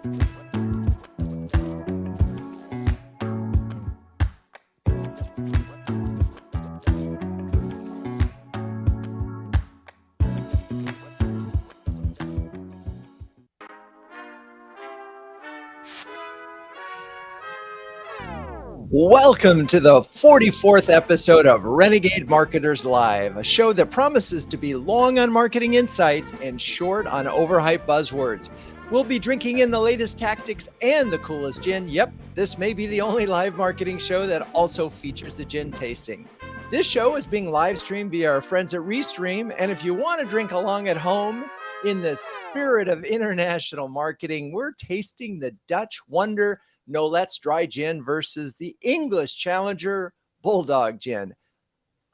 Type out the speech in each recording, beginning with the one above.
Welcome to the 44th episode of Renegade Marketers Live, a show that promises to be long on marketing insights and short on overhyped buzzwords. We'll be drinking in the latest tactics and the coolest gin. Yep, this may be the only live marketing show that also features a gin tasting. This show is being live streamed via our friends at Restream, and if you want to drink along at home, in the spirit of international marketing, we're tasting the Dutch Wonder Nolet's Dry Gin versus the English challenger, Bulldog Gin.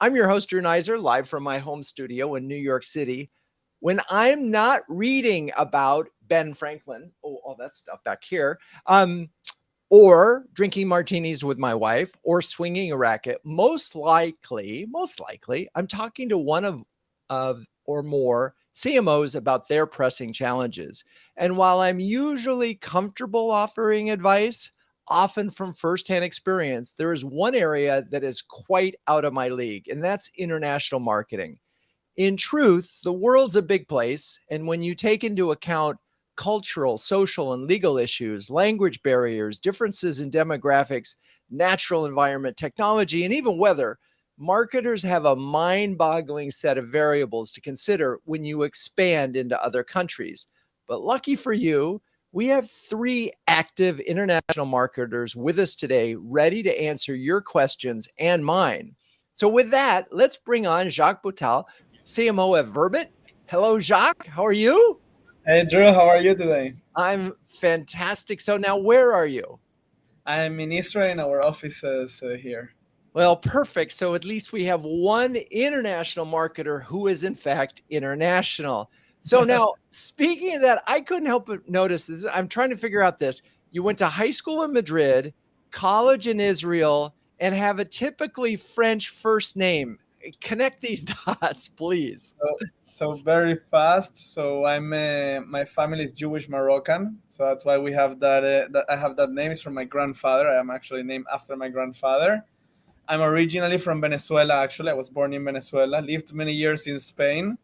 I'm your host, Drew Neiser, live from my home studio in New York City. When I'm not reading about Ben Franklin, all that stuff back here, or drinking martinis with my wife, or swinging a racket, most likely, I'm talking to one of or more CMOs about their pressing challenges. And while I'm usually comfortable offering advice, often from firsthand experience, there is one area that is quite out of my league, and that's international marketing. In truth, the world's a big place, and when you take into account cultural, social, and legal issues, language barriers, differences in demographics, natural environment, technology, and even weather, marketers have a mind-boggling set of variables to consider when you expand into other countries. But lucky for you, we have 3 active international marketers with us today, ready to answer your questions and mine. So with that, let's bring on Jaques Boutal, CMO at Verbit. Hello, Jaques. How are you? Hey, Drew. How are you today? I'm fantastic. So now where are you? I'm in Israel in our offices here. Well, perfect. So at least we have one international marketer who is in fact international. So now, speaking of that, I couldn't help but notice this. I'm trying to figure out this. You went to high school in Madrid, college in Israel, and have a typically French first name. Connect these dots, please. So very fast. So I'm my family is Jewish Moroccan, so that's why we have that I have that name. It's from my grandfather. I am actually named after my grandfather. I'm originally from Venezuela. Actually, I was born in Venezuela. Lived many years in Spain.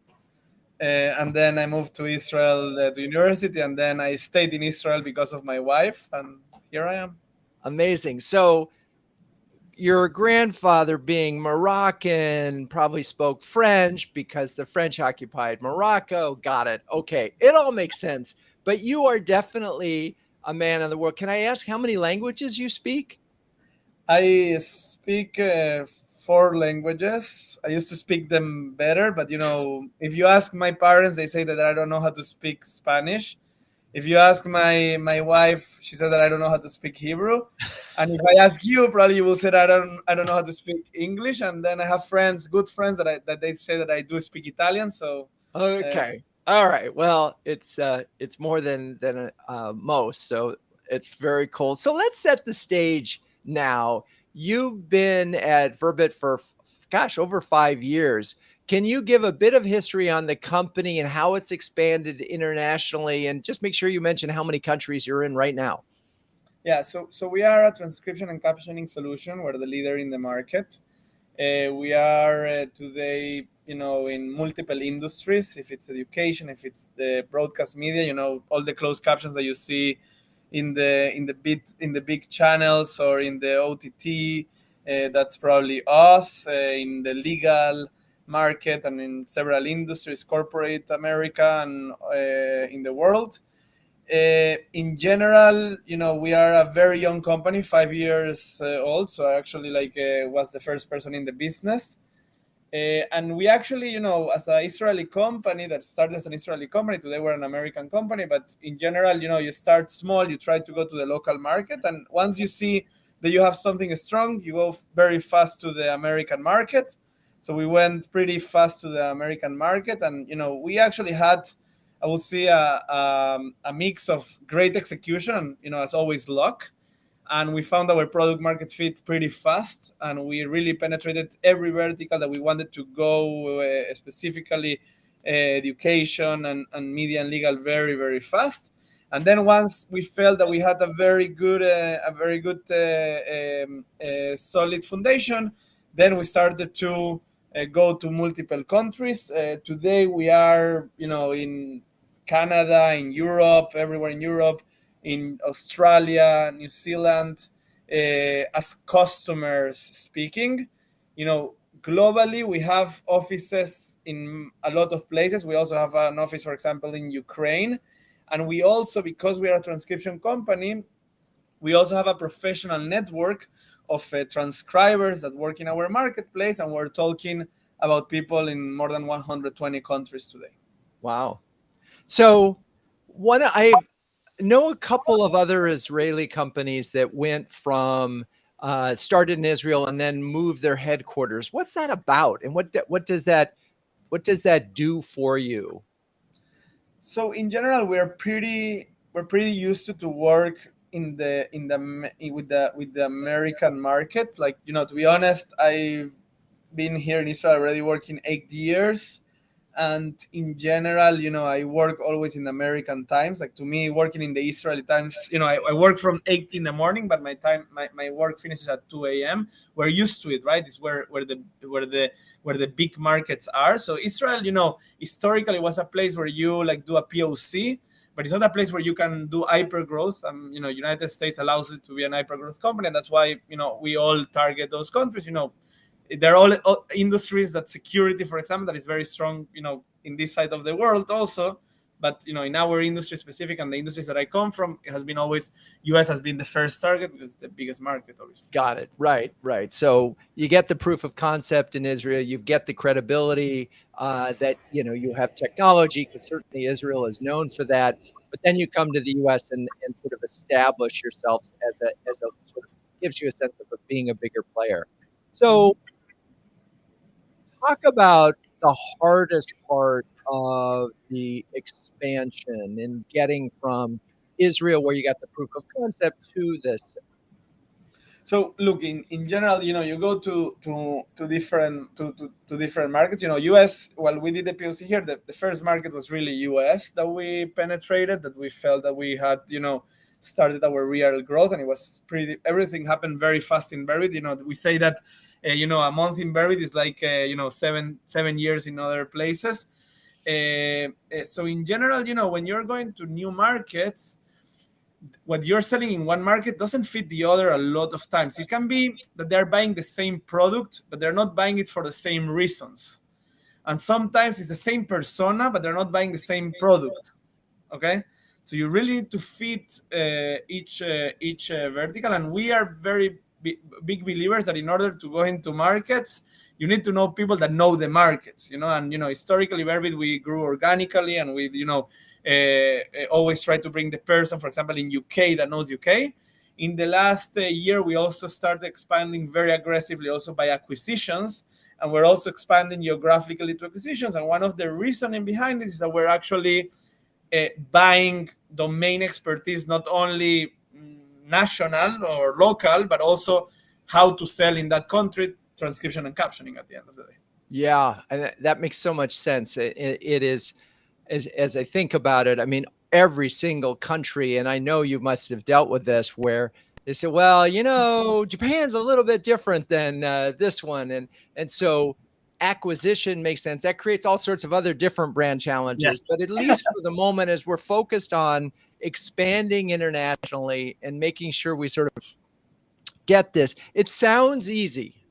And then I moved to Israel to university, and then I stayed in Israel because of my wife, and here I am. Amazing. So your grandfather, being Moroccan, probably spoke French because the French occupied Morocco. Got it. Okay. It all makes sense. But you are definitely a man of the world. Can I ask how many languages you speak? I speak 4 languages. I used to speak them better, but if you ask my parents, they say that I don't know how to speak Spanish. If you ask my wife, she said that I don't know how to speak Hebrew. And if I ask you, probably you will say that I don't know how to speak English. And then I have good friends that they say that I do speak Italian. So okay, all right. Well, it's more than most, so it's very cool. So let's set the stage now. You've been at Verbit for over 5 years. Can you give a bit of history on the company and how it's expanded internationally, and just make sure you mention how many countries you're in right now? Yeah, so we are a transcription and captioning solution. We're the leader in the market. We are today, in multiple industries. If it's education, if it's the broadcast media, all the closed captions that you see in the big channels or in the OTT, that's probably us. In the legal market and in several industries, corporate America and in the world. In general, we are a very young company, 5 years old. So I actually was the first person in the business. And we actually, as an Israeli company that started as an Israeli company, today we're an American company. But in general, you start small, you try to go to the local market. And once you see that you have something strong, you go very fast to the American market. So we went pretty fast to the American market. And, we actually had, I would say, a mix of great execution, as always, luck. And we found our product market fit pretty fast, and we really penetrated every vertical that we wanted to go, specifically education and media and legal, very, very fast. And then once we felt that we had a very good solid foundation, then we started to go to multiple countries. Today we are, in Canada, in Europe, everywhere in Europe, in Australia, New Zealand, as customers speaking. Globally, we have offices in a lot of places. We also have an office, for example, in Ukraine. And we also, because we are a transcription company, we also have a professional network of transcribers that work in our marketplace. And we're talking about people in more than 120 countries today. Wow. So I know a couple of other Israeli companies that went from started in Israel and then moved their headquarters. What's that about, and what does that do for you? So in general, we're pretty used to work with the American market. Like, to be honest, I've been here in Israel already working 8 years. And in general, I work always in American times. Like, to me, working in the Israeli times, I work from 8 in the morning, but my work finishes at 2 a.m. We're used to it, right? It's where the big markets are. So Israel, historically was a place where you like do a POC, but it's not a place where you can do hyper growth. United States allows it to be an hyper growth company, and that's why we all target those countries. They're all industries that security, for example, that is very strong, in this side of the world also. But, in our industry specific and the industries that I come from, it has been always, US has been the first target because it's the biggest market, obviously. Got it. Right. So you get the proof of concept in Israel, you get the credibility that, you have technology, because certainly Israel is known for that. But then you come to the US and sort of establish yourselves as a sort of, gives you a sense of being a bigger player. So talk about the hardest part of the expansion in getting from Israel, where you got the proof of concept, to this. So look, in general, you go to different markets. US. Well, we did the POC here. The first market was really US that we penetrated. That we felt that we had, started our real growth, and it was everything happened very fast in Verbit. We say that a month in Verbit is like 7 years in other places. So in general, when you're going to new markets, what you're selling in one market doesn't fit the other a lot of times. It can be that they're buying the same product, but they're not buying it for the same reasons. And sometimes it's the same persona, but they're not buying the same product. Okay, so you really need to fit each vertical, and we are very big believers that in order to go into markets, you need to know people that know the markets. And historically, Verbit, we grew organically, and we always try to bring the person, for example, in UK that knows UK. In the last year, we also started expanding very aggressively, also by acquisitions. And we're also expanding geographically to acquisitions. And one of the reasoning behind this is that we're actually buying domain expertise, not only national or local, but also how to sell in that country, transcription and captioning at the end of the day. Yeah, and that makes so much sense. It is, as I think about it, I mean, every single country, and I know you must have dealt with this, where they say, well, Japan's a little bit different than this one. And so acquisition makes sense. That creates all sorts of other different brand challenges. Yeah. But at least for the moment, as we're focused on expanding internationally and making sure we sort of get this, it sounds easy,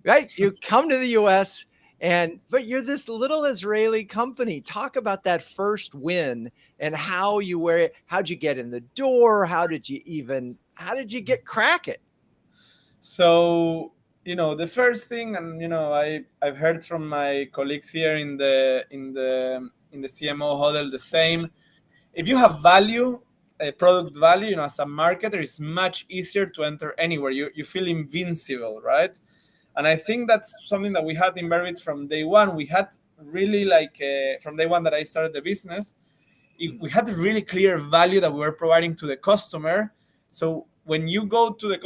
right? You come to the US, but you're this little Israeli company. Talk about that first win and how'd you get in the door? How did you get cracking? So, the first thing, and I've heard from my colleagues here in the CMO Huddle the same. If you have value, product value, as a marketer, it's much easier to enter anywhere. You feel invincible, right? And I think that's something that we had in Verbit from day one. We had really from day one that I started the business, we had a really clear value that we were providing to the customer. So when you go to the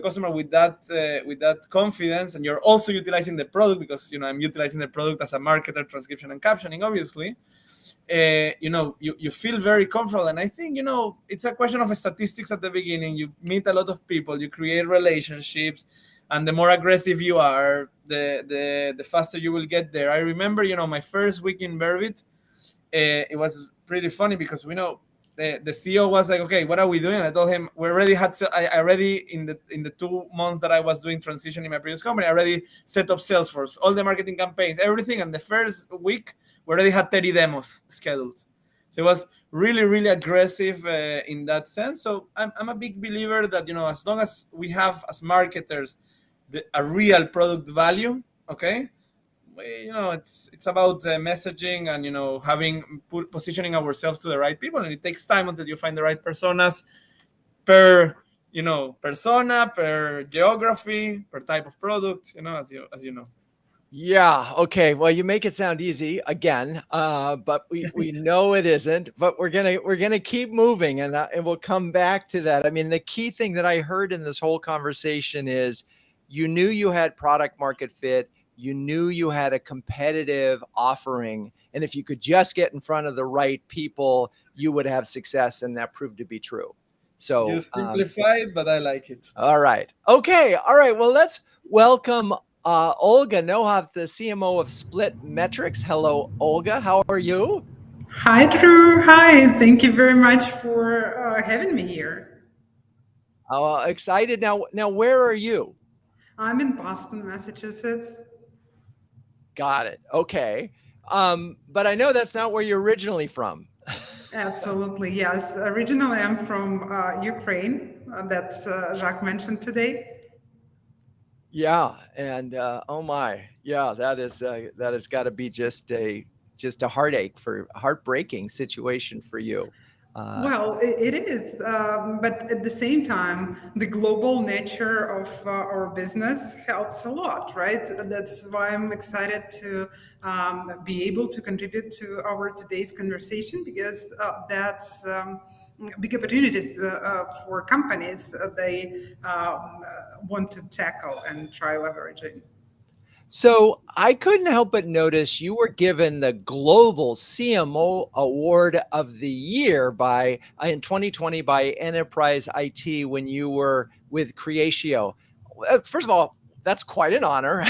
customer with that confidence, and you're also utilizing the product, because I'm utilizing the product as a marketer, transcription and captioning, obviously, you feel very comfortable. And I think, it's a question of statistics at the beginning. You meet a lot of people, you create relationships, and the more aggressive you are, the faster you will get there. I remember, my first week in Verbit, it was pretty funny because the CEO was like, "Okay, what are we doing?" And I told him we already had. I already in the 2 months that I was doing transition in my previous company, I already set up Salesforce, all the marketing campaigns, everything. And the first week, we already had 30 demos scheduled. So it was really, really aggressive in that sense. So I'm a big believer that as long as we have as marketers a real product value, okay, it's about messaging and having positioning ourselves to the right people, and it takes time until you find the right personas per persona, per geography, per type of product, as you know. Yeah. Okay. Well, you make it sound easy again, but we know it isn't. But we're gonna keep moving, and we'll come back to that. I mean, the key thing that I heard in this whole conversation is you knew you had product market fit. You knew you had a competitive offering, and if you could just get in front of the right people, you would have success, and that proved to be true. You So, simplify it, but I like it. all right. Okay. All right. Well, let's welcome Olga Noha, the CMO of SplitMetrics. Hello, Olga. How are you? Hi, Drew. Hi. Thank you very much for having me here. Excited. Now, where are you? I'm in Boston, Massachusetts. Got it. Okay. But I know that's not where you're originally from. Absolutely, yes. Originally, I'm from Ukraine. That's Jacques mentioned today. Yeah. And oh my, yeah, that has got to be just a heartbreaking situation for you. Well, it is, but at the same time, the global nature of our business helps a lot, right? That's why I'm excited to be able to contribute to our today's conversation, because that's big opportunities for companies they want to tackle and try leveraging. So I couldn't help but notice you were given the Global CMO Award of the Year by in 2020 by Enterprise IT when you were with Creatio. First of all, that's quite an honor.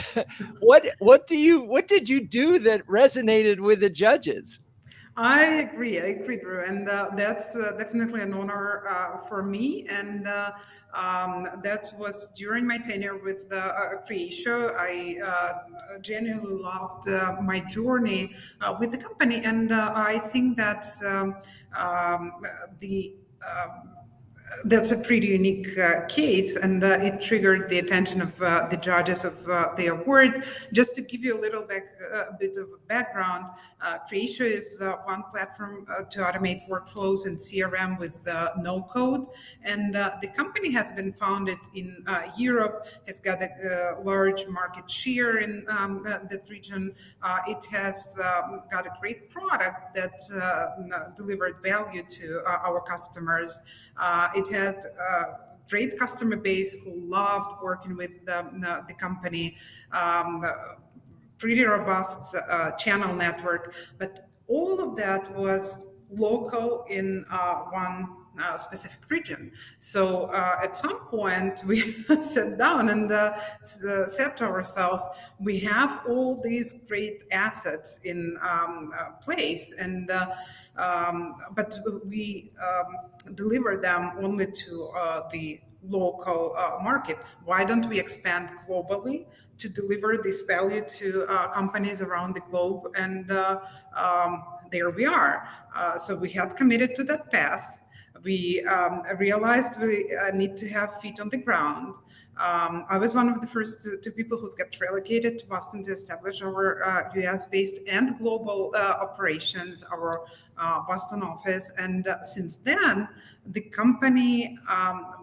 What did you do that resonated with the judges? I agree, Drew, and that's definitely an honor for me. And that was during my tenure with Creatio. I genuinely loved my journey with the company, and I think that's um, the that's a pretty unique case, and it triggered the attention of the judges of the award. Just to give you a little bit of a background, Creatio is one platform to automate workflows and CRM with no code, and the company has been founded in Europe, has got a large market share in that region. It has got a great product that delivered value to our customers. It had a great customer base who loved working with the company, pretty robust channel network, but all of that was local in one specific region. So at some point we sat down and said to ourselves, we have all these great assets in place, and but we deliver them only to the local market. Why don't we expand globally to deliver this value to companies around the globe? And there we are. So we had committed to that path. We realized we need to have feet on the ground. I was one of the first two people who got relocated to Boston to establish our US-based and global operations, our Boston office. And since then, the company,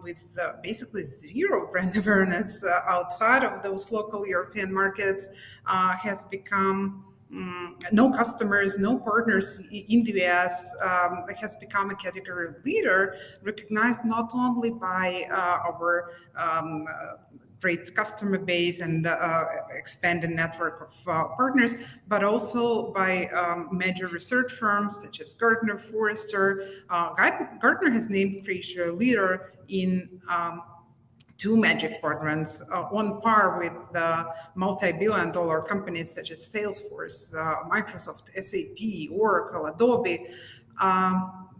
with basically zero brand awareness outside of those local European markets, has become no customers, no partners in the US, has become a category leader, recognized not only by our great customer base and expand the network of partners, but also by major research firms such as Gartner, Forrester. Gartner has named Croatia a leader in two Magic Quadrants, on par with multi-billion-dollar companies such as Salesforce, Microsoft, SAP, Oracle, Adobe.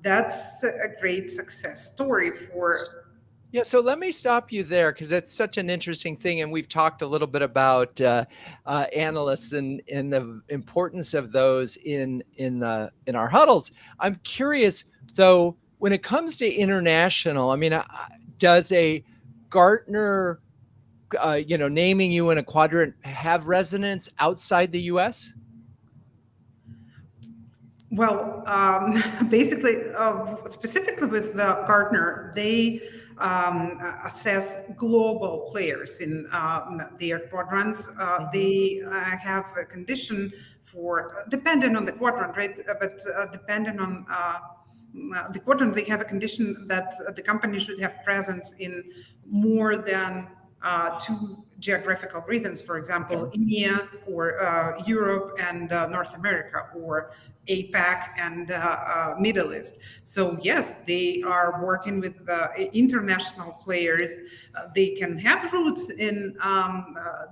That's a great success story for. Yeah, so let me stop you there because it's such an interesting thing, and we've talked a little bit about analysts and the importance of those in our huddles. I'm curious though, when it comes to international, I mean, does a Gartner, naming you in a quadrant have resonance outside the U.S.? Well, basically, specifically with Gartner, they assess global players in their quadrants. They have a condition for, depending on the quadrant, right? But depending on the quadrant, they have a condition that the company should have presence in more than two geographical regions, for example, India or Europe and North America, or APAC and Middle East. So yes, they are working with international players. They can have roots in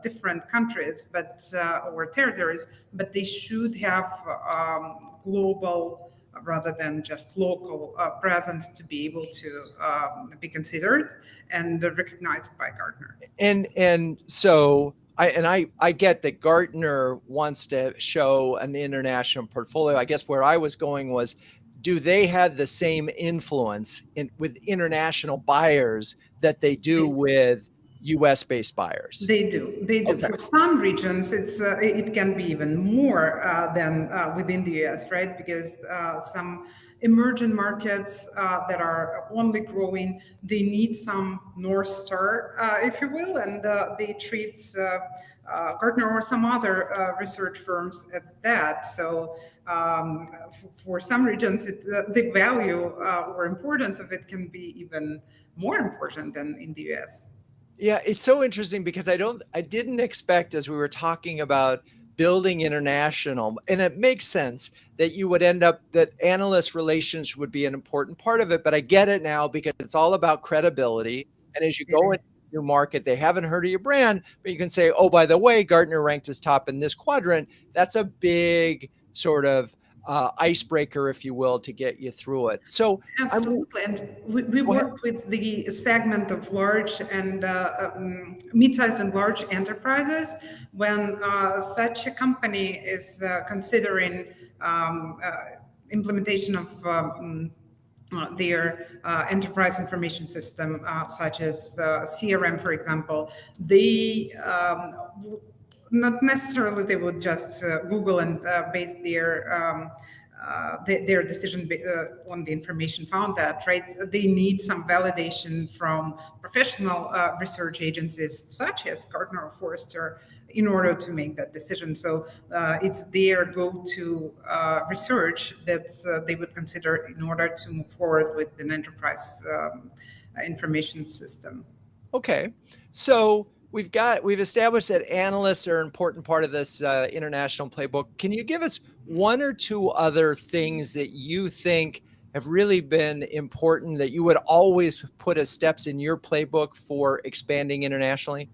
different countries, but or territories, but they should have global rather than just local presence to be able to be considered and recognized by Gartner. And so I get that Gartner wants to show an international portfolio. I guess where I was going was, do they have the same influence with international buyers that they do with U.S.-based buyers? They do. They do. Okay. For some regions, it can be even more than within the US, right? Because some emerging markets that are only growing, they need some North Star, if you will, and they treat Gartner or some other research firms as that. So for some regions, the value or importance of it can be even more important than in the US. Yeah, it's so interesting because I didn't expect, as we were talking about building international, and it makes sense that you would end up, that analyst relations would be an important part of it, but I get it now because it's all about credibility. And as you go into a new market, they haven't heard of your brand, but you can say, oh, by the way, Gartner ranked as top in this quadrant. That's a big sort of icebreaker, if you will, to get you through it. So absolutely, and we work with the segment of large and mid-sized and large enterprises. When such a company is considering implementation of their enterprise information system, such as CRM, for example, they not necessarily they would just Google and base their decision on the information found that, right? They need some validation from professional research agencies such as Gartner or Forrester in order to make that decision. So it's their go-to research that they would consider in order to move forward with an enterprise information system. Okay, so we've established that analysts are an important part of this international playbook. Can you give us one or two other things that you think have really been important that you would always put as steps in your playbook for expanding internationally?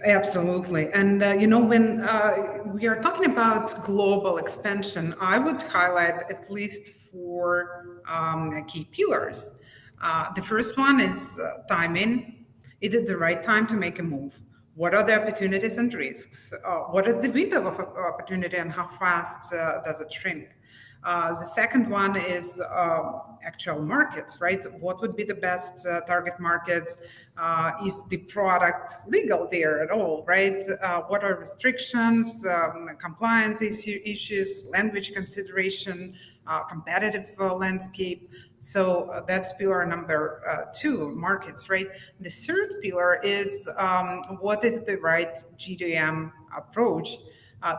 Absolutely. And, when we are talking about global expansion, I would highlight at least four key pillars. The first one is timing. Is it the right time to make a move? What are the opportunities and risks? What is the window of opportunity and how fast does it shrink? The second one is actual markets, right? What would be the best target markets? Is the product legal there at all, right? What are restrictions, compliance issues, language consideration, competitive landscape? So that's pillar number 2, markets, right? The third pillar is what is the right GTM approach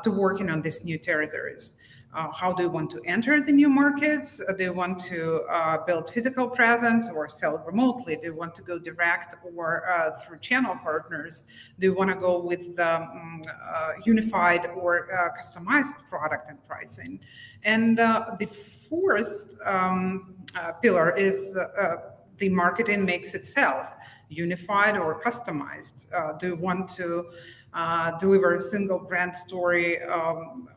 to working on these new territories? How do you want to enter the new markets? Do you want to build physical presence or sell remotely? Do you want to go direct or through channel partners? Do you want to go with unified or customized product and pricing? And the fourth pillar is the marketing mix itself, unified or customized. Do you want to deliver a single brand story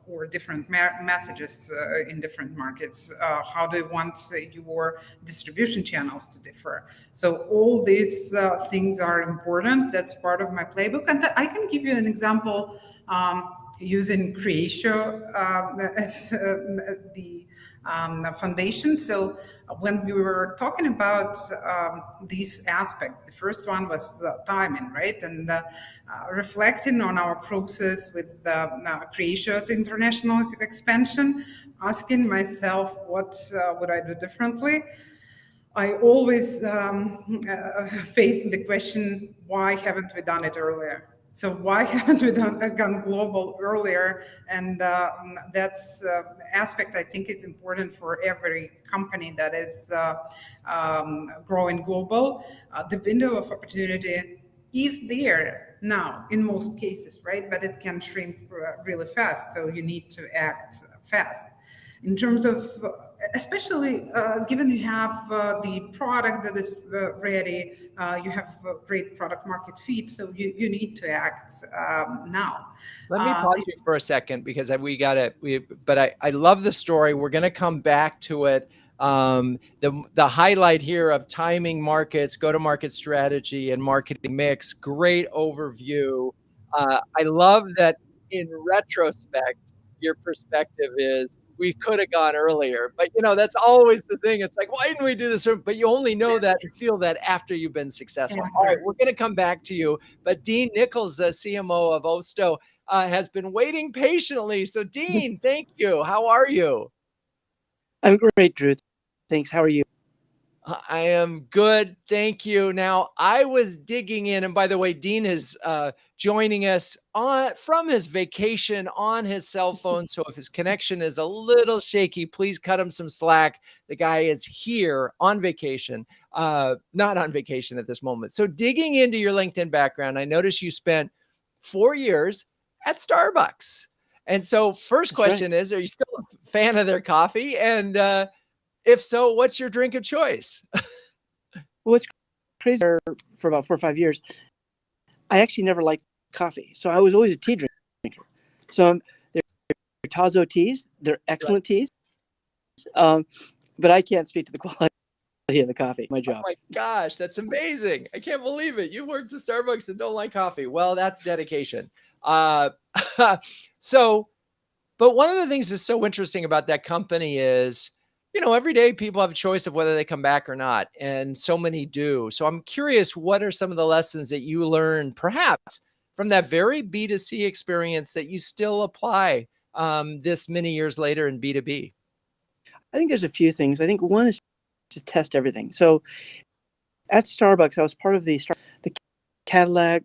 or different messages in different markets? How do you want your distribution channels to differ? So all these things are important. That's part of my playbook. And I can give you an example using Creatio as the foundation. So when we were talking about these aspects, the first one was timing, right? And reflecting on our process with Creatio's international expansion, asking myself what would I do differently. I always face the question, why haven't we done it earlier? So why haven't we gone global earlier? And that's aspect I think is important for every company that is growing global. The window of opportunity is there now in most cases, right? But it can shrink really fast. So you need to act fast. In terms of, especially given you have the product that is ready, you have great product market fit, so you need to act now. Let me pause you for a second because but I love the story. We're going to come back to it. The highlight here of timing markets, go-to-market strategy, and marketing mix. Great overview. I love that in retrospect, your perspective is we could have gone earlier, but that's always the thing. It's like, why didn't we do this? But you only know that and feel that after you've been successful. All right, we're going to come back to you. But Dean Nicolls, the CMO of Oosto, has been waiting patiently. So Dean, thank you. How are you? I'm great, Drew. Thanks. How are you? I am good. Thank you. Now, I was digging in, and by the way, Dean is joining us from his vacation on his cell phone. So if his connection is a little shaky, please cut him some slack. The guy is here on vacation, not on vacation at this moment. So digging into your LinkedIn background, I noticed you spent 4 years at Starbucks. And so first question is, are you still a fan of their coffee? And if so, what's your drink of choice? Well, it's crazy. For about 4 or 5 years, I actually never liked coffee. So I was always a tea drinker. So they're Tazo teas. They're excellent teas. But I can't speak to the quality of the coffee. My job. Oh my gosh, that's amazing. I can't believe it. You worked at Starbucks and don't like coffee. Well, that's dedication. But one of the things that's so interesting about that company is, every day people have a choice of whether they come back or not. And so many do. So I'm curious, what are some of the lessons that you learned perhaps from that very B2C experience that you still apply this many years later in B2B? I think there's a few things. I think one is to test everything. So at Starbucks, I was part of the catalog,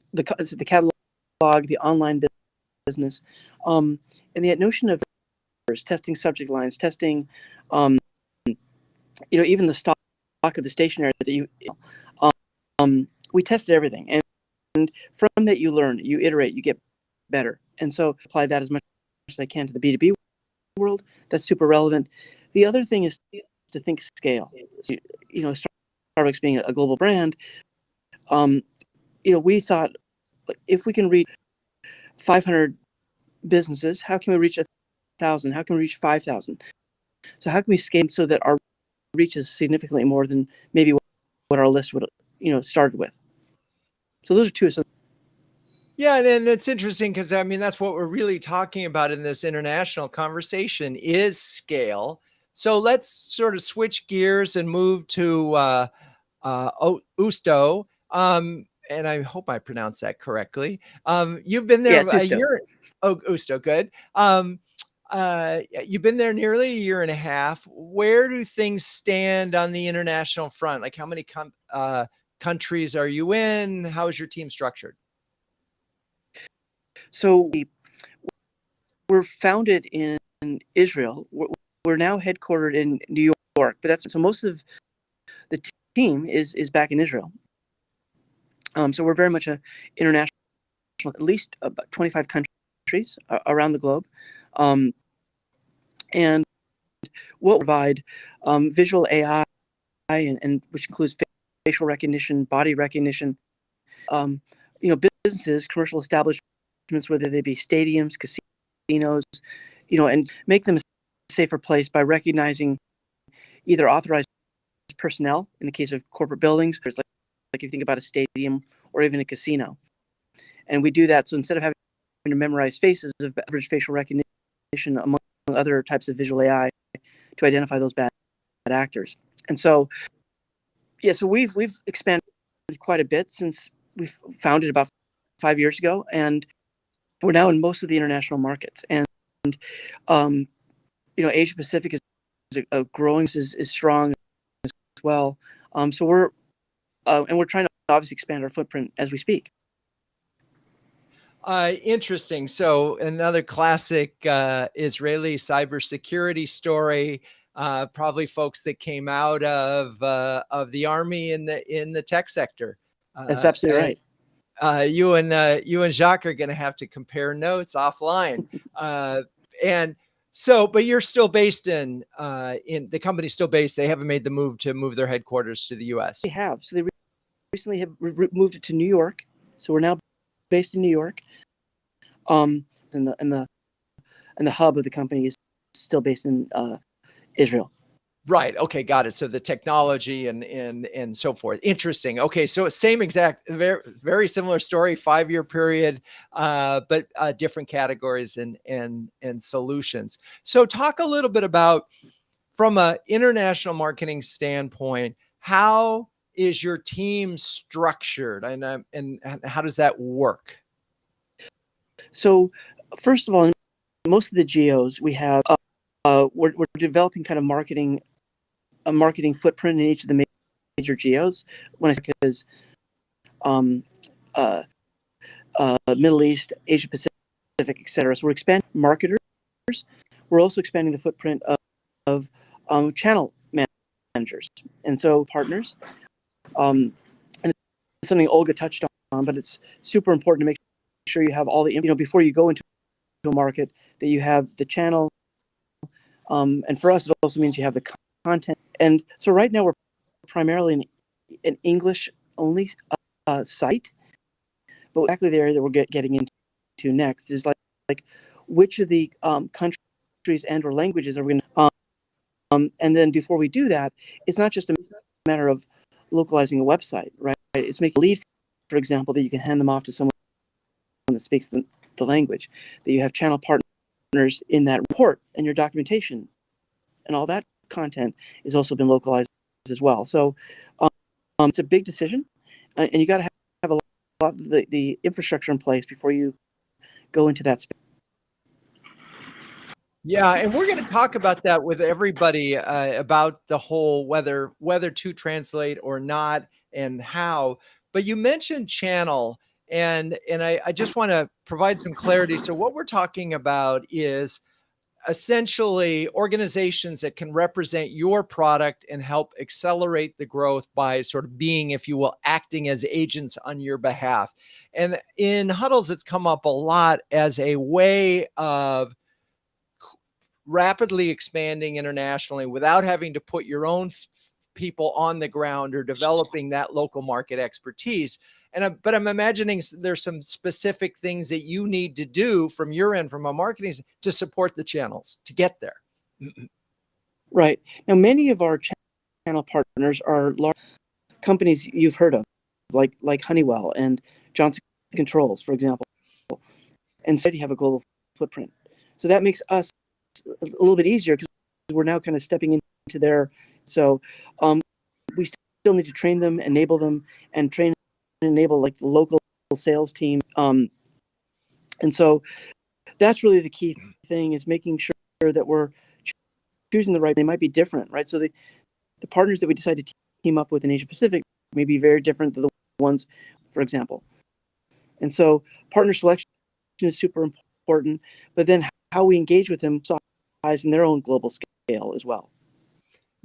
the online business, and the notion of testing subject lines, testing, even the stock of the stationery that we tested everything. And from that, you learn, you iterate, you get better. And so apply that as much as I can to the B2B world. That's super relevant. The other thing is to think scale. Starbucks being a global brand, we thought, if we can reach 500 businesses, how can we reach 1,000? How can we reach 5,000? So how can we scale so that our reach is significantly more than maybe what our list would, started with? So those are two of some. Yeah, and it's interesting because that's what we're really talking about in this international conversation is scale. So let's sort of switch gears and move to Oosto. And I hope I pronounced that correctly. You've been there a year. Oh, Oosto, good. You've been there nearly a year and a half. Where do things stand on the international front? Like how many countries are you in? How is your team structured? So we're founded in Israel. We're now headquartered in New York, but so most of the team is back in Israel. So we're very much a international, at least about 25 countries around the globe. And we'll provide visual AI, and which includes facial recognition, body recognition. Businesses, commercial establishments, whether they be stadiums, casinos, and make them a safer place by recognizing either authorized personnel in the case of corporate buildings, like if you think about a stadium or even a casino. And we do that. So instead of having to memorize faces of average facial recognition among other types of visual AI to identify those bad actors. And so, so we've expanded quite a bit since we founded about 5 years ago, and we're now in most of the international markets. And Asia Pacific is growing, is strong as well. So we're trying to obviously expand our footprint as we speak. Interesting. So another classic Israeli cybersecurity story. Probably folks that came out of the army in the tech sector. That's absolutely right. You and Jaques are going to have to compare notes offline. And so, but you're still based in the company's still based. They haven't made the move to move their headquarters to the U.S. They have. So they recently have moved it to New York. So we're now based in New York. And the hub of the company is still based in Israel. Right. Okay. Got it. So the technology and so forth. Interesting. Okay. So same exact, very, very similar story, 5-year period, but different categories and solutions. So talk a little bit about, from an international marketing standpoint, how is your team structured, and how does that work? So first of all, in most of the geos we have, we're developing kind of a marketing footprint in each of the major geos. When I say is Middle East, Asia Pacific, etc. So we're expanding marketers. We're also expanding the footprint of channel managers, and so partners. And it's something Olga touched on, but it's super important to make sure you have all the before you go into a market, that you have the channel. And for us, it also means you have the content. And so right now we're primarily an English only site, but exactly the area that we're getting into next is like which of the countries and or languages are we going to, and then before we do that, it's not just a matter of localizing a website, right? It's making a lead, for example, that you can hand them off to someone that speaks the language, that you have channel partners in that report, and your documentation and all that content has also been localized as well. So it's a big decision, and you got to have a lot of the infrastructure in place before you go into that space. Yeah, and we're going to talk about that with everybody about the whole whether to translate or not and how. But you mentioned channel, and I just want to provide some clarity. So what we're talking about is essentially organizations that can represent your product and help accelerate the growth by sort of being, if you will, acting as agents on your behalf. And in Huddles, it's come up a lot as a way of rapidly expanding internationally without having to put your own people on the ground or developing that local market expertise. But I'm imagining there's some specific things that you need to do from your end, from a marketing, to support the channels to get there. Right. Now, many of our channel partners are large companies you've heard of, like Honeywell and Johnson Controls, for example, and so you have a global footprint. So that makes us a little bit easier because we're now kind of stepping into their. So we still need to train them, enable them, and train and enable like the local sales team. And so that's really the key thing, is making sure that we're choosing the right. They might be different, right? So the partners that we decide to team up with in Asia Pacific may be very different than the ones, for example. And so partner selection is super important, but then how we engage with them in their own global scale as well.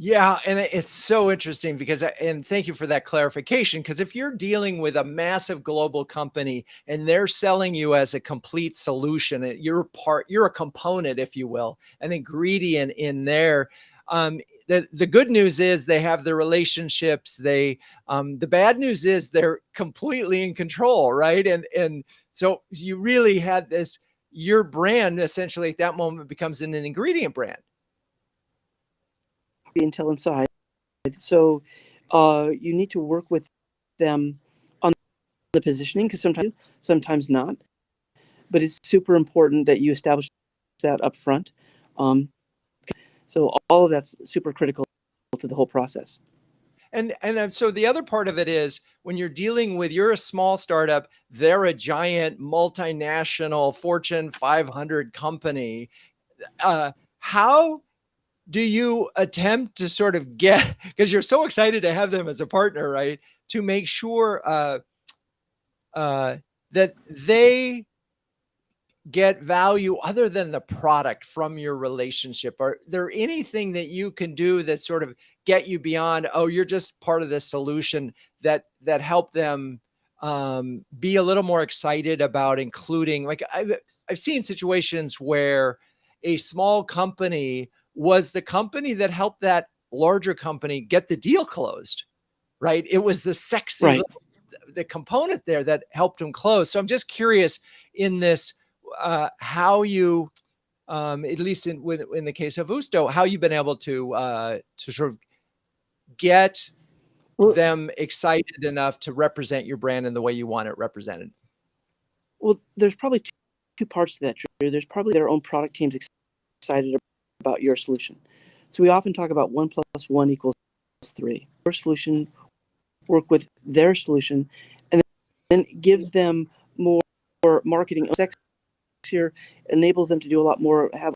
Yeah, and it's so interesting because, and thank you for that clarification, because if you're dealing with a massive global company and they're selling you as a complete solution, you're a component, if you will, an ingredient in there. The good news is they have the relationships. The bad news is they're completely in control, right? And so you really had this, your brand essentially at that moment becomes an ingredient brand. The intel inside. So you need to work with them on the positioning, because sometimes not. But it's super important that you establish that up front. So all of that's super critical to the whole process. And so the other part of it is when you're dealing with, you're a small startup, they're a giant multinational Fortune 500 company. How do you attempt to sort of get, because you're so excited to have them as a partner, right? To make sure that they get value other than the product from your relationship? Are there anything that you can do that sort of get you beyond, oh, you're just part of the solution, that help them be a little more excited about including, like I've seen situations where a small company was the company that helped that larger company get the deal closed, right? It was the sexy, right, the component there that helped them close. So I'm just curious in this, how you, at least in the case of Oosto, how you've been able to sort of get them excited enough to represent your brand in the way you want it represented. Well, there's probably two parts to that. There's probably their own product teams excited about your solution. So we often talk about 1 + 1 = 3. Your solution, work with their solution, and then gives them more marketing. Sexier, enables them to do a lot more, have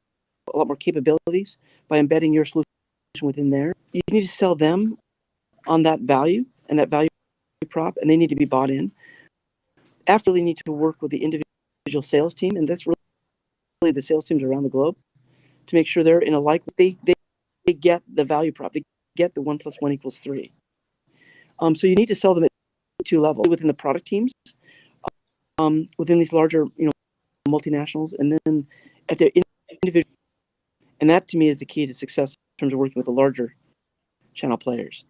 a lot more capabilities by embedding your solution within there. You need to sell them on that value and that value prop, and they need to be bought in. After, you need to work with the individual sales team, and that's really the sales teams around the globe, to make sure they're in a like, they get the value prop, they get the 1 + 1 = 3. So you need to sell them at two levels, within the product teams, within these larger, multinationals, and then at their individual. And that to me is the key to success in terms of working with the larger channel players.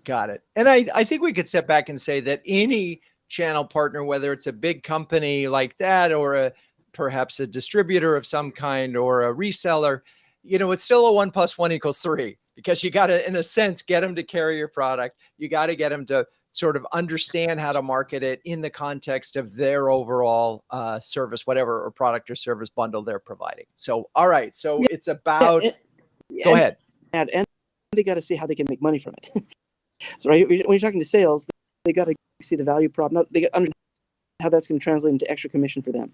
Got it. And I think we could step back and say that any channel partner, whether it's a big company like that, or perhaps a distributor of some kind, or a reseller, it's still a 1 + 1 = 3, because you got to, in a sense, get them to carry your product. You got to get them to sort of understand how to market it in the context of their overall service, whatever, or product or service bundle they're providing. So, all right. So it's about, go ahead. And they got to see how they can make money from it. So right, when you're talking to sales, they got to see the value prop. They got to understand how that's going to translate into extra commission for them.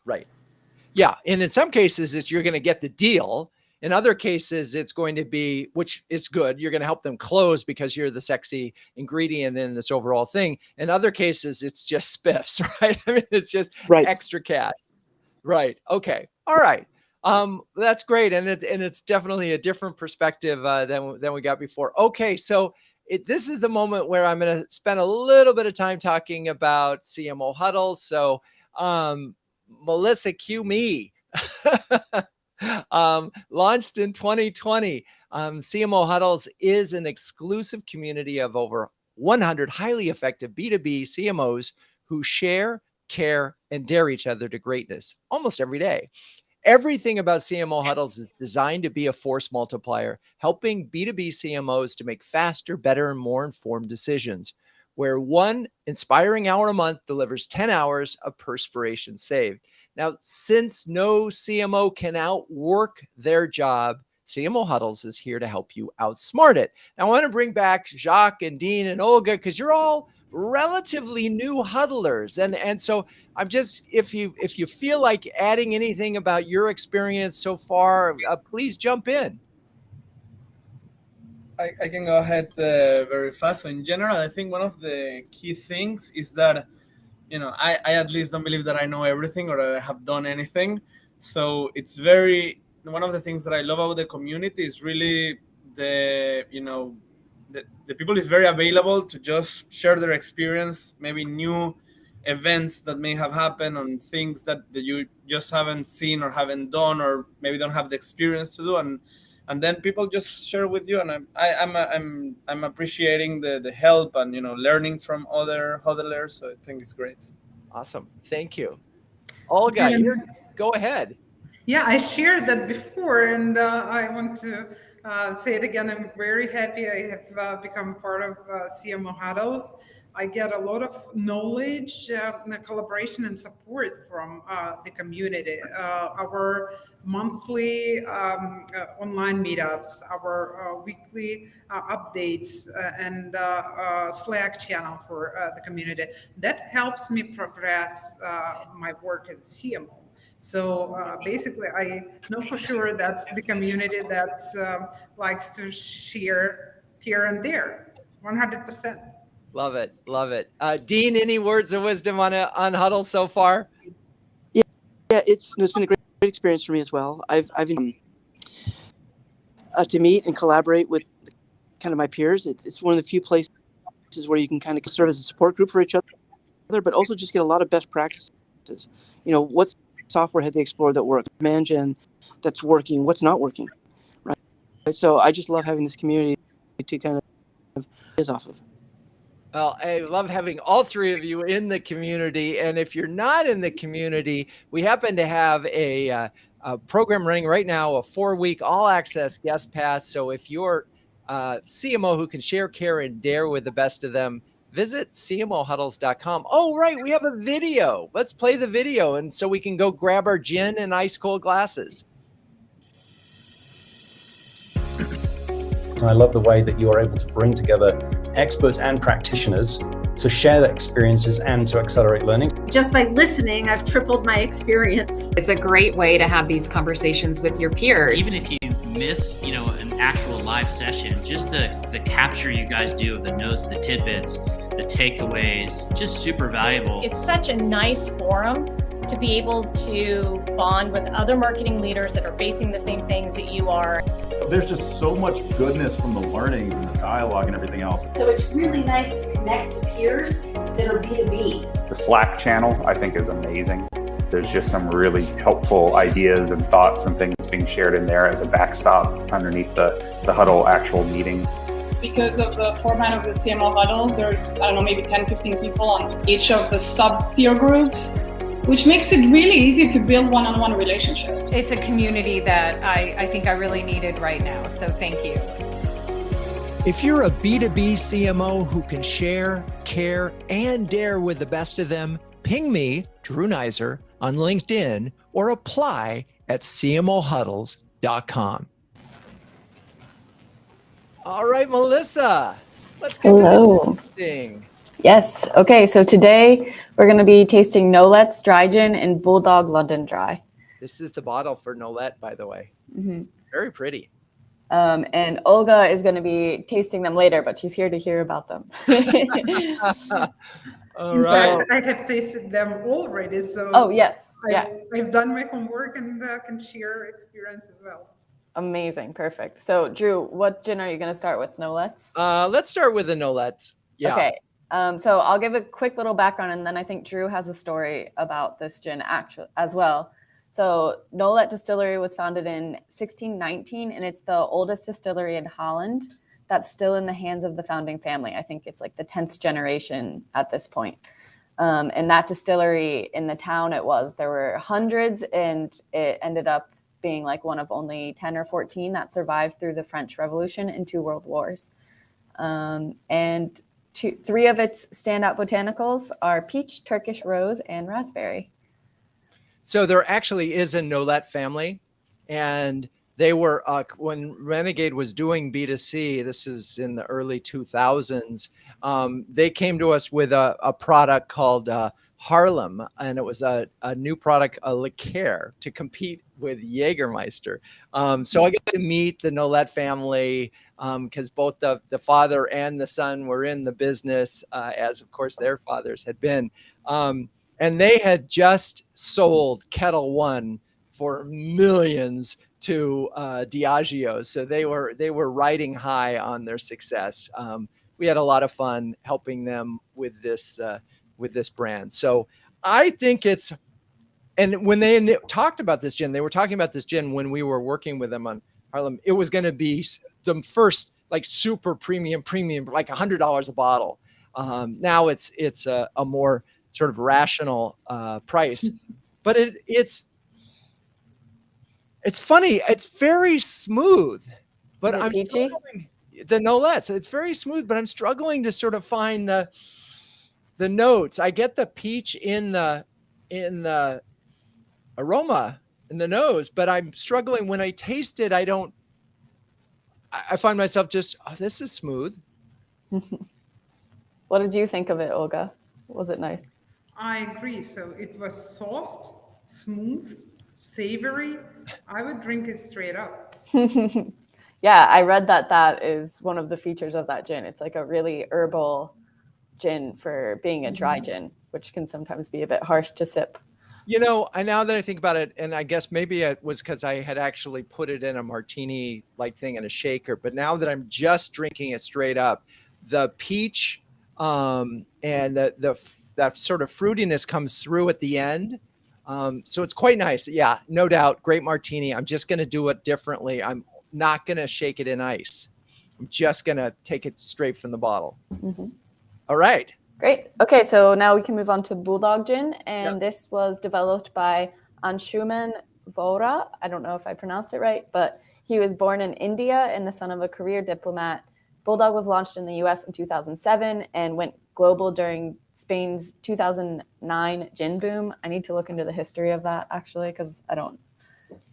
Right. Yeah. And in some cases, you're going to get the deal. In other cases, it's going to be, which is good, you're going to help them close because you're the sexy ingredient in this overall thing. In other cases, it's just spiffs, right? I mean, it's just extra cash. Right. Okay. All right. That's great. And it's definitely a different perspective than we got before. Okay. So this is the moment where I'm going to spend a little bit of time talking about CMO Huddles. So, Melissa, cue me. Launched in 2020. CMO Huddles is an exclusive community of over 100 highly effective B2B CMOs who share, care, and dare each other to greatness almost every day. Everything about CMO Huddles is designed to be a force multiplier, helping B2B CMOs to make faster, better, and more informed decisions, where one inspiring hour a month delivers 10 hours of perspiration saved. Now, since no CMO can outwork their job, CMO Huddles is here to help you outsmart it. Now, I want to bring back Jaques and Dean and Olga, because you're all relatively new huddlers. And so I'm just, if you feel like adding anything about your experience so far, please jump in. I can go ahead very fast. So in general, I think one of the key things is that, I at least don't believe that I know everything or I have done anything. So it's very, one of the things that I love about the community is really the people is very available to just share their experience, maybe new events that may have happened on things that you just haven't seen or haven't done, or maybe don't have the experience to do, and then people just share with you. And I'm appreciating the help and learning from other hodlers. So I think it's great. Awesome, thank you, Olga. Go ahead. Yeah, I shared that before, and I want to say it again. I'm very happy I have become part of CMO Huddles. I get a lot of knowledge, collaboration, and support from the community. Our monthly online meetups, our weekly updates, and Slack channel for the community. That helps me progress my work as a CMO. So basically, I know for sure that's the community that likes to share here and there, 100%. Love it, love it. Dean, any words of wisdom on Huddle so far? Yeah, it's been a great experience for me as well. I've to meet and collaborate with kind of my peers. It's one of the few places where you can kind of serve as a support group for each other, but also just get a lot of best practices. What's software have they explored that works? Command gen that's working, what's not working, right? So I just love having this community to kind of is off of. Well, I love having all three of you in the community. And if you're not in the community, we happen to have a program running right now, a 4-week all-access guest pass. So if you're CMO who can share, care, and dare with the best of them, visit CMOHuddles.com. Oh, right. We have a video. Let's play the video. And so we can go grab our gin and ice cold glasses. I love the way that you are able to bring together experts and practitioners to share their experiences and to accelerate learning. Just by listening, I've tripled my experience. It's a great way to have these conversations with your peers. Even if you miss, an actual live session, just the capture you guys do of the notes, the tidbits, the takeaways, just super valuable. It's such a nice forum to be able to bond with other marketing leaders that are facing the same things that you are. There's just so much goodness from the learnings and the dialogue and everything else. So it's really nice to connect to peers that are B2B. The Slack channel, I think, is amazing. There's just some really helpful ideas and thoughts and things being shared in there as a backstop underneath the Huddle actual meetings. Because of the format of the CMO Huddles, there's, maybe 10, 15 people on each of the sub-peer groups, which makes it really easy to build one-on-one relationships. It's a community that I think I really needed right now, so thank you. If you're a B2B CMO who can share, care, and dare with the best of them, ping me, Drew Neiser, on LinkedIn or apply at CMOHuddles.com. All right, Melissa, let's get to the tasting. Yes. Okay. So today we're going to be tasting Nolet's Dry Gin and Bulldog London Dry. This is the bottle for Nolet, by the way. Mm-hmm. Very pretty. And Olga is going to be tasting them later, but she's here to hear about them. All right. I have tasted them already. So oh, yes. I've done my homework and can share experience as well. Amazing. Perfect. So Drew, what gin are you going to start with? Nolet's? Let's start with the Nolet. Yeah. Okay. So I'll give a quick little background, and then I think Drew has a story about this gin as well. So Nolet Distillery was founded in 1619, and it's the oldest distillery in Holland that's still in the hands of the founding family. I think it's like the 10th generation at this point. And that distillery in the town there were hundreds, and it ended up being like one of only 10 or 14 that survived through the French Revolution and 2 world wars. And 3 of its standout botanicals are peach, Turkish rose, and raspberry. So there actually is a Nolet family, and they were, when Renegade was doing B2C, this is in the early 2000s, they came to us with a product called Harlem, and it was a new product, a liqueur, to compete with Jägermeister. So I got to meet the Nolet family because both the father and the son were in the business, as of course their fathers had been. And they had just sold Kettle One for millions to Diageo. So they were riding high on their success. We had a lot of fun helping them with this brand. So I think it's, and when they talked about this gin, they were talking about this gin when we were working with them on Harlem. It was going to be the first like super premium, like $100 a bottle. Now it's a more sort of rational price, but it's funny. It's very smooth, but I'm peachy? The Nolet's. It's very smooth, but I'm struggling to sort of find the notes. I get the peach in the aroma in the nose, but I'm struggling when I taste it. I find myself just, oh, this is smooth. What did you think of it, Olga? Was it nice? I agree. So it was soft, smooth, savory. I would drink it straight up. Yeah, I read that is one of the features of that gin. It's like a really herbal gin for being a dry gin, which can sometimes be a bit harsh to sip. You know, now that I think about it, and I guess maybe it was because I had actually put it in a martini like thing in a shaker, but now that I'm just drinking it straight up, the peach and that sort of fruitiness comes through at the end. So it's quite nice. Yeah, no doubt. Great martini. I'm just going to do it differently. I'm not going to shake it in ice. I'm just going to take it straight from the bottle. Mm-hmm. All right. Great. Okay, so now we can move on to Bulldog Gin. And This was developed by Anshuman Vohra. I don't know if I pronounced it right, but he was born in India and the son of a career diplomat. Bulldog was launched in the US in 2007 and went global during Spain's 2009 gin boom. I need to look into the history of that, actually, because I don't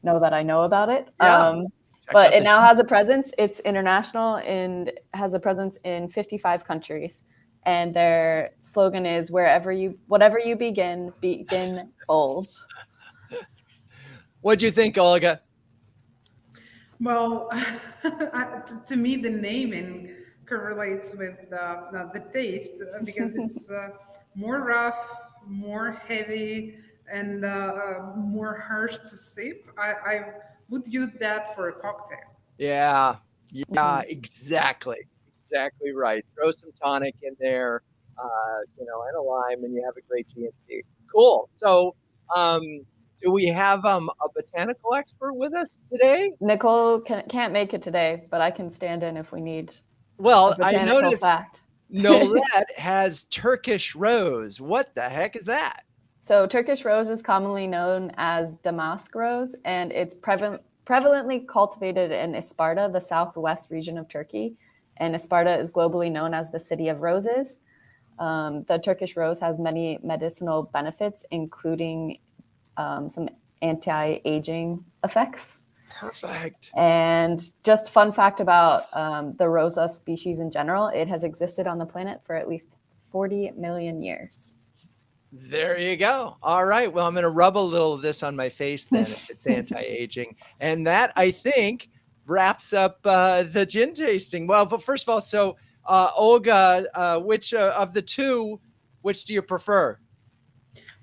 know that I know about it. Yeah. But it now has a presence. It's international and has a presence in 55 countries. And their slogan is whatever you begin bold. What'd you think, Olga? Well, to me, the naming correlates with the taste because it's more rough, more heavy, and more harsh to sip. I would use that for a cocktail. Yeah, exactly right. Throw some tonic in there, and a lime, and you have a great G&T. Cool. So, do we have a botanical expert with us today? Nicole can't make it today, but I can stand in if we need. Well, I noticed Nolet has Turkish Rose. What the heck is that? So Turkish Rose is commonly known as Damask Rose, and it's prevalently cultivated in Isparta, the southwest region of Turkey. And Isparta is globally known as the City of Roses. The Turkish Rose has many medicinal benefits, including some anti-aging effects. Perfect. And just fun fact about the Rosa species in general, it has existed on the planet for at least 40 million years. There you go. All right. Well, I'm going to rub a little of this on my face then if it's anti-aging. And that, I think, wraps up the gin tasting. Well, but first of all, so Olga, which of the two, which do you prefer?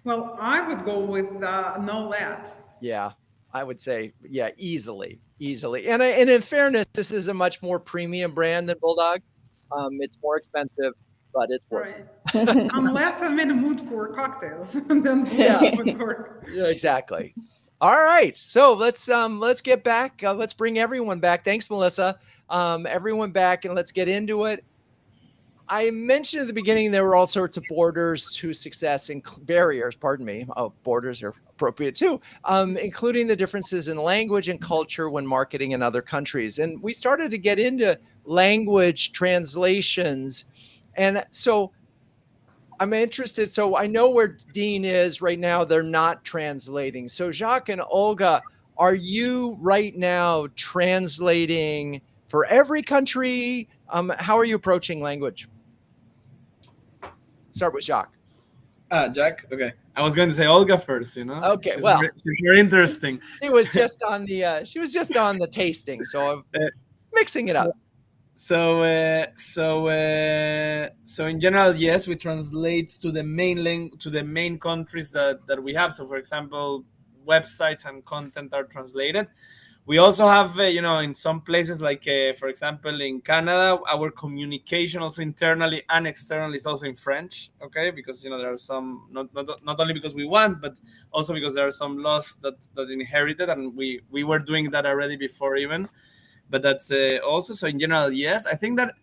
Well, I would go with Nolet. Yeah, I would say, easily. And in fairness, this is a much more premium brand than Bulldog. It's more expensive, but it's worth it. Unless I'm in a mood for cocktails, then Bulldog would work. Yeah, exactly. All right, so let's get back. Let's bring everyone back. Thanks, Melissa. Everyone back, and let's get into it. I mentioned at the beginning there were all sorts of borders to success and barriers. Pardon me. Oh, borders are appropriate too, including the differences in language and culture when marketing in other countries. And we started to get into language translations, and so I'm interested. So I know where Dean is right now. They're not translating. So Jaques and Olga, are you right now translating for every country? How are you approaching language? Start with Jaques. Jack. Okay, I was going to say Olga first. Okay, she's well, she's very interesting. She was just on the tasting, so I'm mixing it up. So in general, yes, we translate to the main countries that we have. So, for example, websites and content are translated. We also have, in some places like, for example, in Canada, our communication also internally and externally is also in French, okay? Because, there are some, not only because we want, but also because there are some laws that inherited, and we were doing that already before even. But that's also, so in general, yes. I think that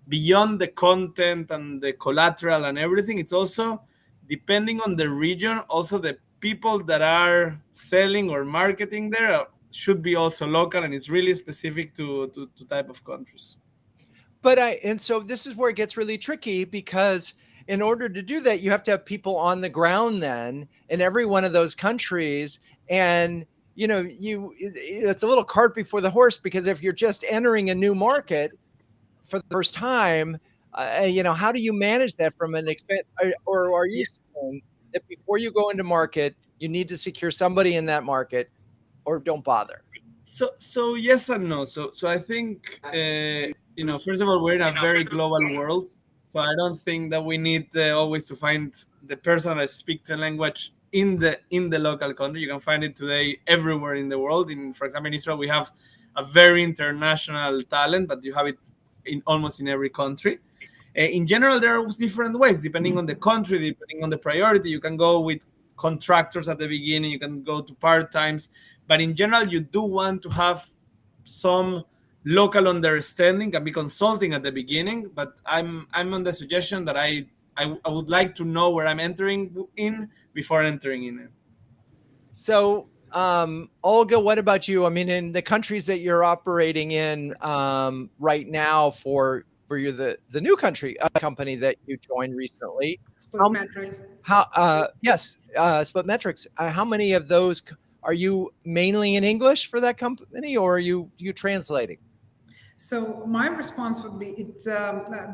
beyond the content and the collateral and everything, it's also, depending on the region, also the people that are selling or marketing there should be also local, and it's really specific to type of countries. And so this is where it gets really tricky, because in order to do that, you have to have people on the ground then in every one of those countries. And, it's a little cart before the horse, because if you're just entering a new market for the first time, how do you manage that from an expense? Or are you saying that before you go into market, you need to secure somebody in that market, or don't bother? So yes and no. So I think, first of all, we're in a very global world. So I don't think that we need always to find the person that speaks the language in the local country. You can find it today everywhere in the world. For example, in Israel, we have a very international talent, but you have it in almost in every country. In general, there are different ways, depending on the country, depending on the priority. You can go with contractors at the beginning, you can go to part-times, but in general, you do want to have some local understanding and be consulting at the beginning. But I'm on the suggestion that I would like to know where I'm entering in before entering in it. So, Olga, what about you? I mean, in the countries that you're operating in right now for the new country company that you joined recently, SplitMetrics. Yes, SplitMetrics. How many of those are you mainly in English for that company, or are you translating? So my response would be, it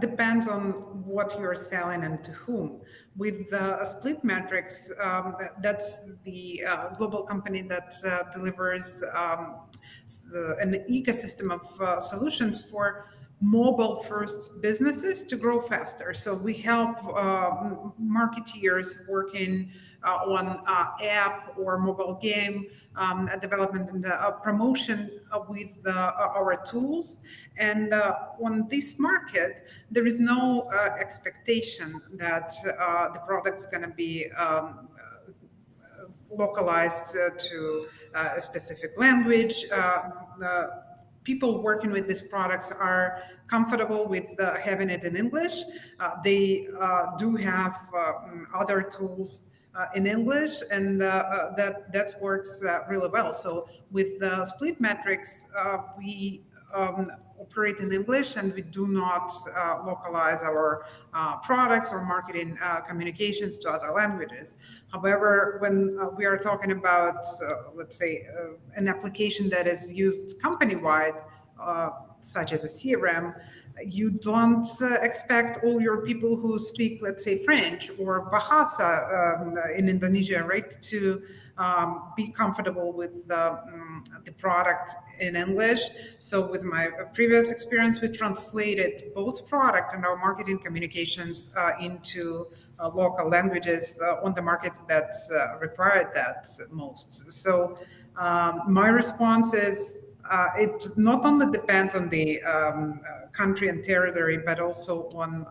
depends on what you're selling and to whom. With SplitMetrics, that's the global company that delivers an ecosystem of solutions for mobile-first businesses to grow faster. So we help marketeers working on app or mobile game development and promotion with our tools. And on this market, there is no expectation that the product's going to be localized to a specific language. People working with these products are comfortable with having it in English. They do have other tools in English, and that works really well. So with SplitMetrics, we operate in English, and we do not localize our products or marketing communications to other languages. However, when we are talking about, let's say, an application that is used company-wide, such as a CRM, you don't expect all your people who speak, let's say, French or Bahasa in Indonesia, right, to be comfortable with the product in English. So with my previous experience, we translated both product and our marketing communications into local languages on the markets that required that most. So my response is, it not only depends on the country and territory, but also on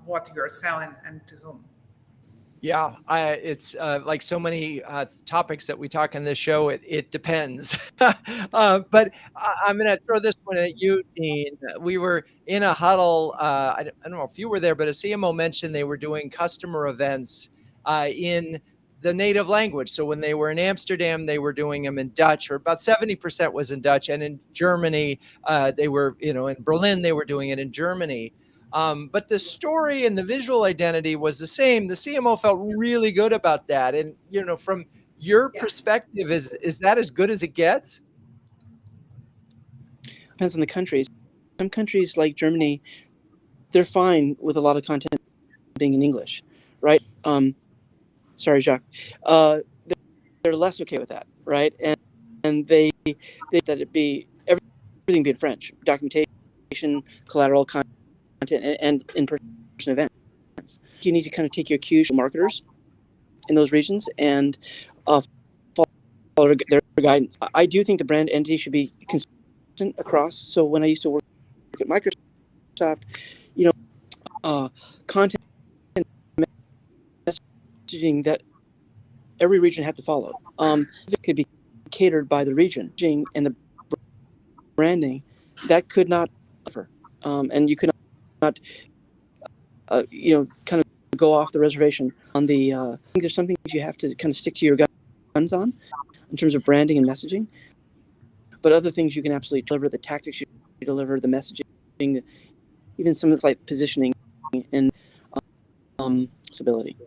what you're selling and to whom. Yeah, it's like so many topics that we talk in this show, it depends. But I'm going to throw this one at you, Dean. We were in a huddle. I don't know if you were there, but a CMO mentioned they were doing customer events in the native language. So when they were in Amsterdam, they were doing them in Dutch, or about 70% was in Dutch. And in Germany, they were, in Berlin, they were doing it in Germany. But the story and the visual identity was the same. The CMO felt really good about that. And, from your perspective, is that as good as it gets? Depends on the countries. Some countries like Germany, they're fine with a lot of content being in English, right? Sorry, Jaques. They're less okay with that, right? And they that it be everything be in French, documentation, collateral content, and in-person events. You need to kind of take your cues from marketers in those regions and follow their guidance. I do think the brand entity should be consistent across. So when I used to work at Microsoft, content messaging that every region had to follow. It could be catered by the region, and the branding that could not offer, and you could not, kind of go off the reservation on the. I think there's some things you have to kind of stick to your guns on, in terms of branding and messaging. But other things you can absolutely deliver. The tactics you deliver, the messaging, even some of like positioning and stability.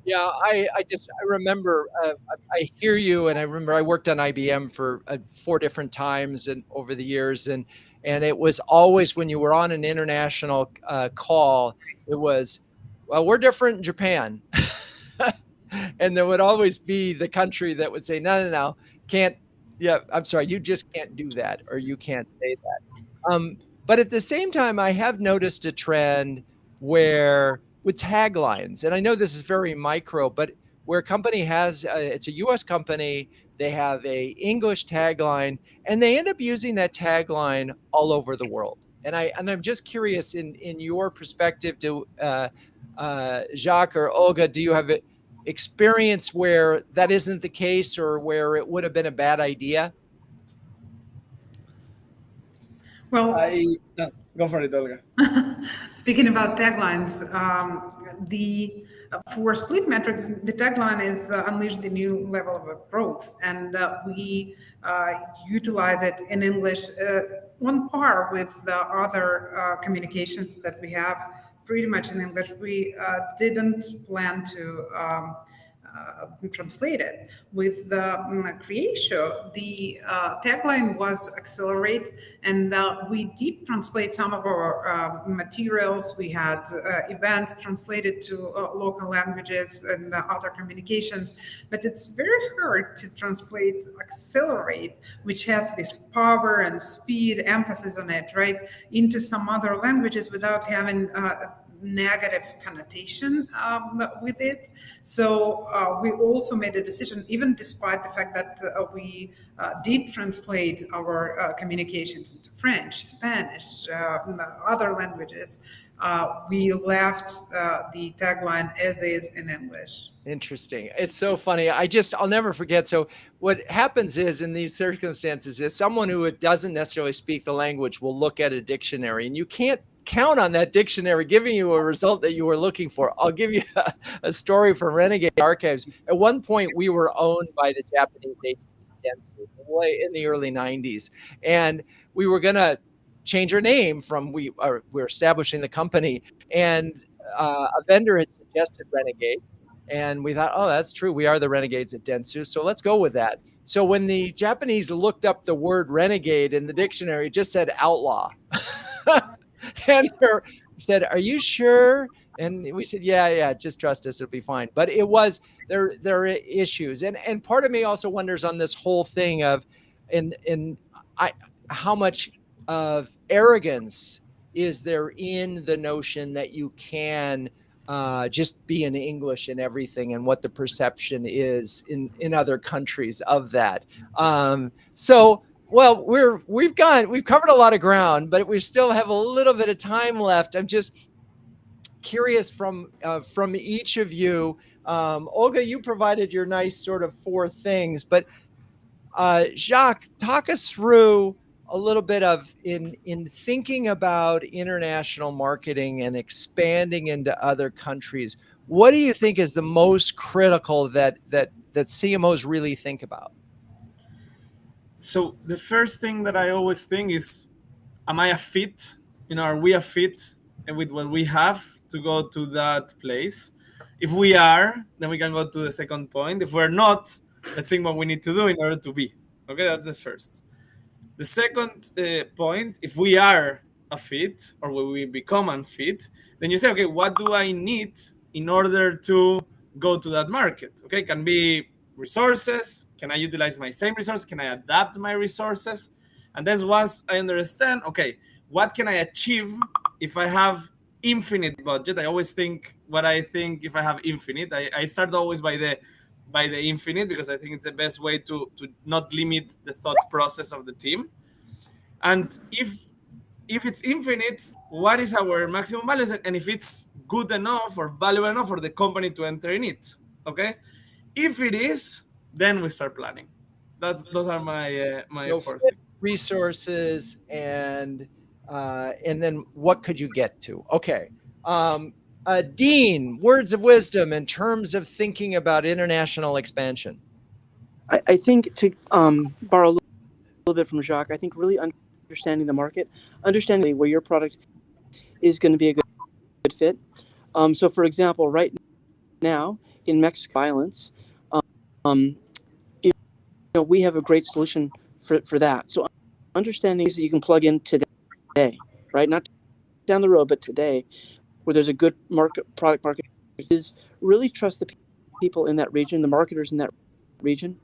Yeah, I remember, I hear you, and I remember I worked on IBM for 4 different times and over the years, and it was always when you were on an international call, it was, well, we're different in Japan, and there would always be the country that would say, no, can't. Yeah, I'm sorry, you just can't do that, or you can't say that. But at the same time, I have noticed a trend where with taglines, and I know this is very micro, but where a company has, it's a US company, they have a English tagline, and they end up using that tagline all over the world. And I'm just curious, in your perspective, Jaques or Olga, do you have experience where that isn't the case, or where it would have been a bad idea? Well, go for it, Olga. Speaking about taglines, for SplitMetrics, the tagline is unleash the new level of growth, and we utilize it in English on par with the other communications that we have, pretty much in English. We didn't plan to translate it. With the Creatio, the tagline was accelerate, and we did translate some of our materials. We had events translated to local languages and other communications, but it's very hard to translate accelerate, which have this power and speed emphasis on it, right, into some other languages without having negative connotation with it. So we also made a decision, even despite the fact that we did translate our communications into French, Spanish, other languages, we left the tagline as is in English. Interesting. It's so funny. I'll never forget. So what happens is, in these circumstances, is someone who doesn't necessarily speak the language will look at a dictionary, and you can't count on that dictionary giving you a result that you were looking for. I'll give you a story from Renegade Archives. At one point, we were owned by the Japanese agency Dentsu in the early 90s. And we were going to change our name from, we're establishing the company. And a vendor had suggested Renegade. And we thought, oh, that's true. We are the Renegades at Dentsu. So let's go with that. So when the Japanese looked up the word renegade in the dictionary, it just said outlaw. And said, are you sure? And we said, yeah, just trust us, it'll be fine. But it was, there are issues. And part of me also wonders on this whole thing of, how much of arrogance is there in the notion that you can just be in English and everything, and what the perception is in other countries of that. Well, we've covered a lot of ground, but we still have a little bit of time left. I'm just curious from each of you. Olga, you provided your nice sort of 4 things, but Jaques, talk us through a little bit of in thinking about international marketing and expanding into other countries. What do you think is the most critical that CMOs really think about? So the first thing that I always think is, am I a fit? Are we a fit with what we have to go to that place? If we are, then we can go to the second point. If we're not, let's think what we need to do in order to be. Okay, that's the first. The second point, if we are a fit or when we become unfit, then you say, okay, what do I need in order to go to that market? Okay, it can be resources. Can I utilize my same resources? Can I adapt my resources? And then once I understand, okay, what can I achieve if I have infinite budget? I always think what I think if I have infinite. I start always by the by the infinite, because I think it's the best way to not limit the thought process of the team. And if it's infinite, what is our maximum value, and if it's good enough or valuable enough for the company to enter in it? Okay, if it is, then we start planning. Those are my my 4 things. Resources and then what could you get to? Okay. Dean, words of wisdom in terms of thinking about international expansion. I think to borrow a little bit from Jaques, I think really understanding the market, understanding where your product is going to be a good fit. So, for example, right now in Mexico, violence, we have a great solution for that. So, understanding is that you can plug in today, right? Not down the road, but today, where there's a good product market, is really trust the people in that region, the marketers in that region,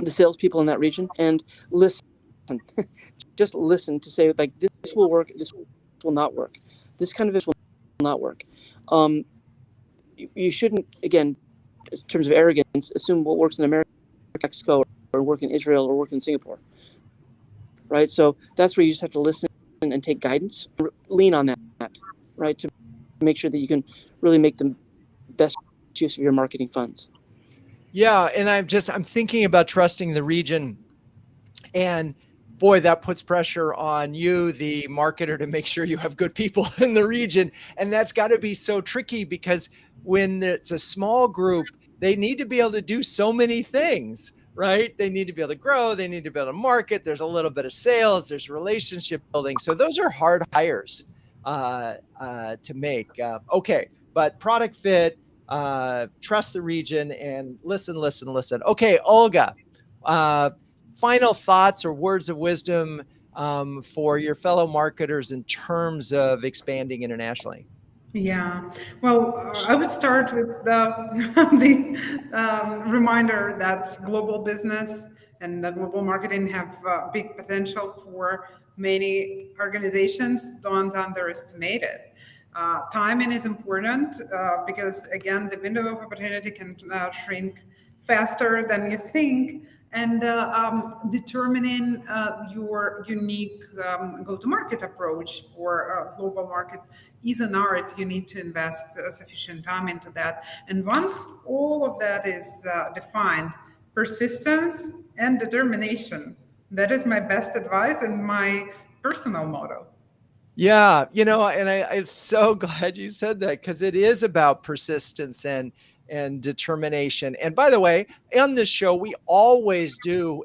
the salespeople in that region, and listen. Just listen to say, like, this will work, this will not work. This kind of this will not work. You shouldn't, again, in terms of arrogance, assume what works in America, Mexico, or work in Israel, or work in Singapore. Right? So that's where you just have to listen and take guidance, lean on that, right? To make sure that you can really make the best use of your marketing funds. Yeah, and I'm thinking about trusting the region, and boy, that puts pressure on you, the marketer, to make sure you have good people in the region. And that's got to be so tricky, because when it's a small group, they need to be able to do so many things, right? They need to be able to grow. They need to be able to market. There's a little bit of sales. There's relationship building. So those are hard hires to make. Okay, but product fit, trust the region, and listen. Okay, Olga, final thoughts or words of wisdom for your fellow marketers in terms of expanding internationally? Yeah, well, I would start with the reminder that global business and global marketing have big potential for many organizations. Don't underestimate it. Timing is important because, again, the window of opportunity can shrink faster than you think. And determining your unique go-to-market approach for a global market is an art. You need to invest sufficient time into that. And once all of that is defined, persistence and determination, that is my best advice and my personal motto. Yeah, and I'm so glad you said that, because it is about persistence and determination. And by the way, on this show, we always do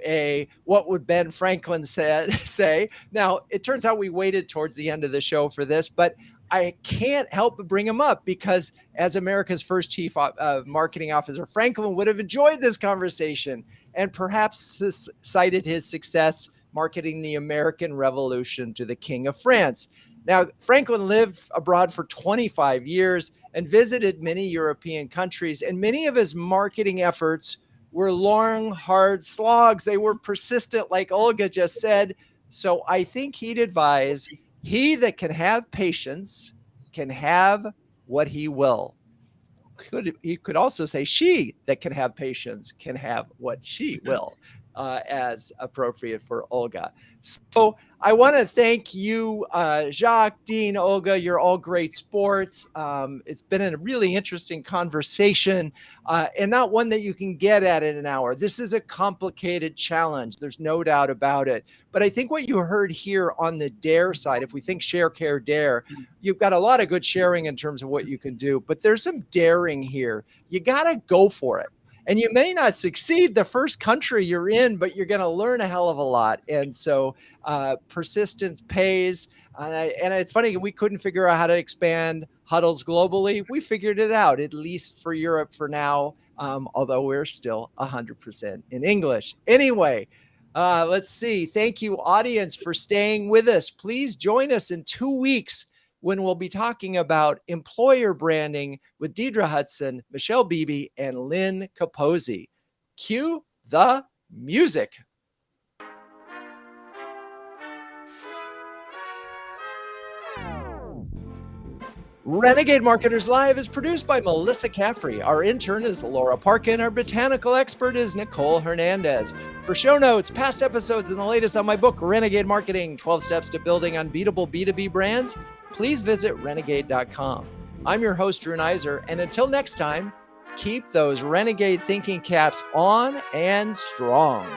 what would Ben Franklin say. Now, it turns out we waited towards the end of the show for this, but I can't help but bring him up, because as America's first chief marketing officer, Franklin would have enjoyed this conversation and perhaps cited his success marketing the American Revolution to the King of France. Now, Franklin lived abroad for 25 years and visited many European countries, and many of his marketing efforts were long, hard slogs. They were persistent, like Olga just said. So I think he'd advise, he that can have patience can have what he will. He could also say, she that can have patience can have what she will, as appropriate for Olga. So I want to thank you, Jaques, Dean, Olga. You're all great sports. It's been a really interesting conversation, and not one that you can get at in an hour. This is a complicated challenge. There's no doubt about it. But I think what you heard here on the dare side, if we think share, care, dare, you've got a lot of good sharing in terms of what you can do, but there's some daring here. You got to go for it. And you may not succeed the first country you're in, but you're going to learn a hell of a lot. And so persistence pays. And it's funny, we couldn't figure out how to expand Huddles globally. We figured it out, at least for Europe for now, although we're still 100% in English. Anyway, let's see. Thank you, audience, for staying with us. Please join us in 2 weeks when we'll be talking about employer branding with Deidre Hudson, Michelle Beebe, and Lynn Capozzi. Cue the music. Renegade Marketers Live is produced by Melissa Caffrey. Our intern is Laura Parkin. Our botanical expert is Nicole Hernandez. For show notes, past episodes, and the latest on my book, Renegade Marketing, 12 Steps to Building Unbeatable B2B Brands, please visit renegade.com. I'm your host, Drew Neiser, and until next time, keep those renegade thinking caps on and strong.